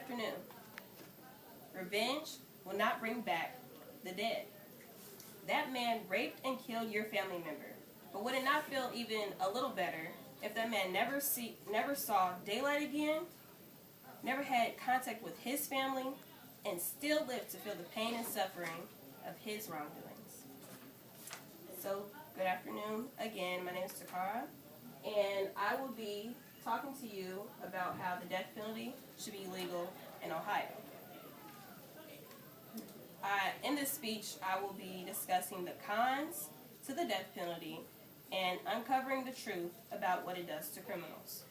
afternoon. Revenge will not bring back the dead. That man raped and killed your family member. But would it not feel even a little better if that man never saw daylight again, never had contact with his family, and still lived to feel the pain and suffering of his wrongdoings? So, good afternoon again. My name is Takara, and I will be talking to you about how the death penalty should be legal in Ohio. In this speech, I will be discussing the cons to the death penalty and uncovering the truth about what it does to criminals.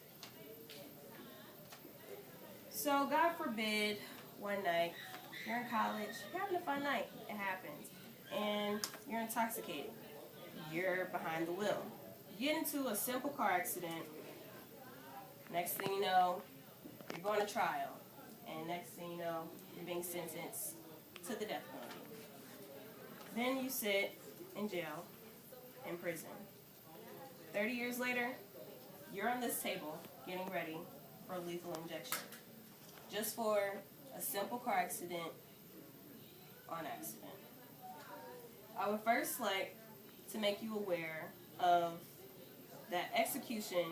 So, God forbid, one night, you're in college, you're having a fun night, it happens, and you're intoxicated. You're behind the wheel. You get into a simple car accident. Next thing you know, you're going to trial. And next thing you know, you're being sentenced to the death penalty. Then you sit in jail, in prison. 30 years later, you're on this table getting ready for a lethal injection. Just for a simple car accident on accident. I would first like to make you aware of that execution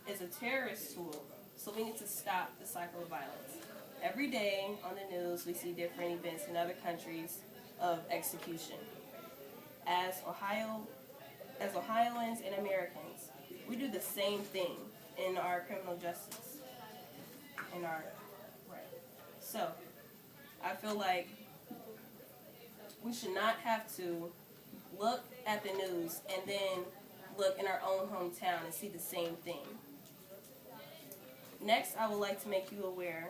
is a terrorist tool, so we need to stop the cycle of violence. Every day on the news, we see different events in other countries of execution. As Ohioans and Americans, we do the same thing in our criminal justice. So, I feel like we should not have to look at the news and then look in our own hometown and see the same thing. Next, I would like to make you aware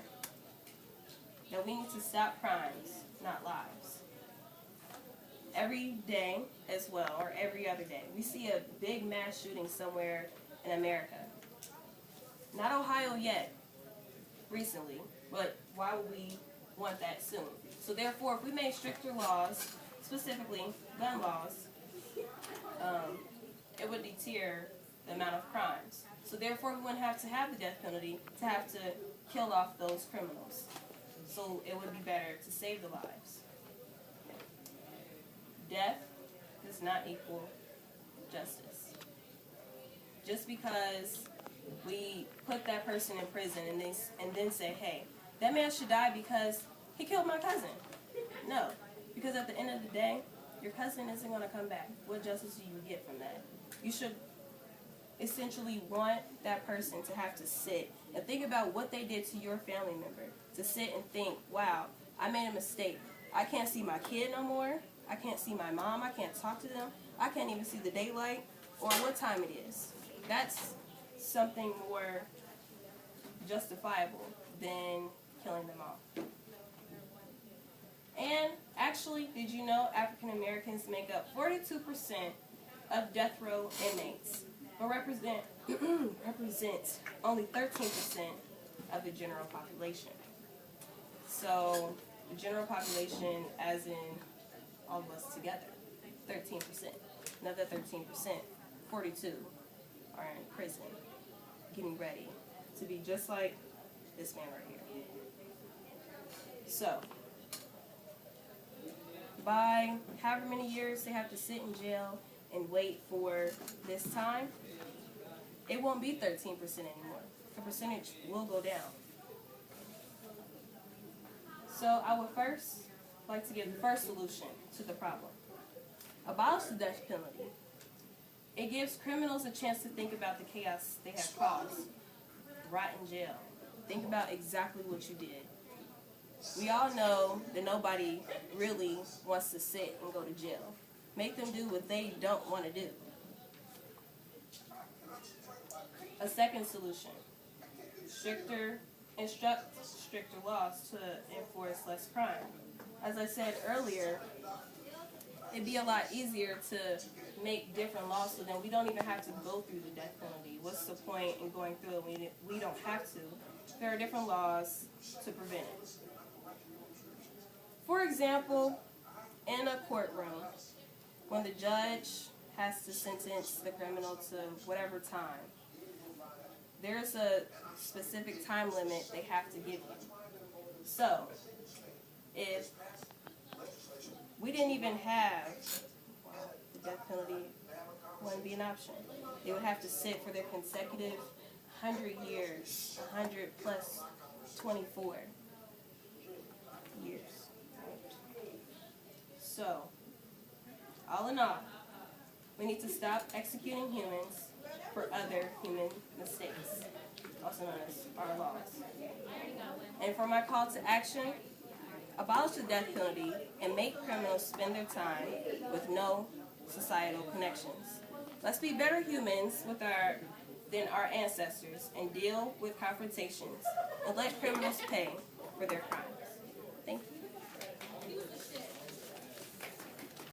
that we need to stop crimes, not lives. Every day as well, or every other day, we see a big mass shooting somewhere in America. Not Ohio yet, recently, but why would we want that soon? So therefore, if we made stricter laws, specifically gun laws, it would deter the amount of crimes. So therefore, we wouldn't have to have the death penalty to have to kill off those criminals. So it would be better to save the lives. Death does not equal justice. Just because we put that person in prison and then say, hey, that man should die because he killed my cousin. No, because at the end of the day, your cousin isn't going to come back. What justice do you get from that? You should essentially want that person to have to sit and think about what they did to your family member. To sit and think, wow, I made a mistake. I can't see my kid no more. I can't see my mom. I can't talk to them. I can't even see the daylight or what time it is. That's something more justifiable than killing them all. And actually, did you know African Americans make up 42% of death row inmates, but represent only 13% of the general population? So the general population, as in all of us together, 13%. Another 13%, 42, are in prison, getting ready to be just like this man right here. So, by however many years they have to sit in jail and wait for this time, it won't be 13% anymore. The percentage will go down. So I would first like to give the first solution to the problem. Abolish the death penalty. It gives criminals a chance to think about the chaos they have caused. Rot in jail. Think about exactly what you did. We all know that nobody really wants to sit and go to jail. Make them do what they don't want to do. A second solution. Instruct stricter laws to enforce less crime. As I said earlier, it'd be a lot easier to make different laws so then we don't even have to go through the death penalty. What's the point in going through it? We don't have to. There are different laws to prevent it. For example, in a courtroom, when the judge has to sentence the criminal to whatever time, there's a specific time limit they have to give you. So, if we didn't even have the death penalty, wouldn't be an option. They would have to sit for their consecutive 100 years, 100 plus 24 years. So, all in all, we need to stop executing humans for other human mistakes, also known as our laws. And for my call to action, abolish the death penalty and make criminals spend their time with no societal connections. Let's be better humans than our ancestors and deal with confrontations and let criminals pay for their crimes.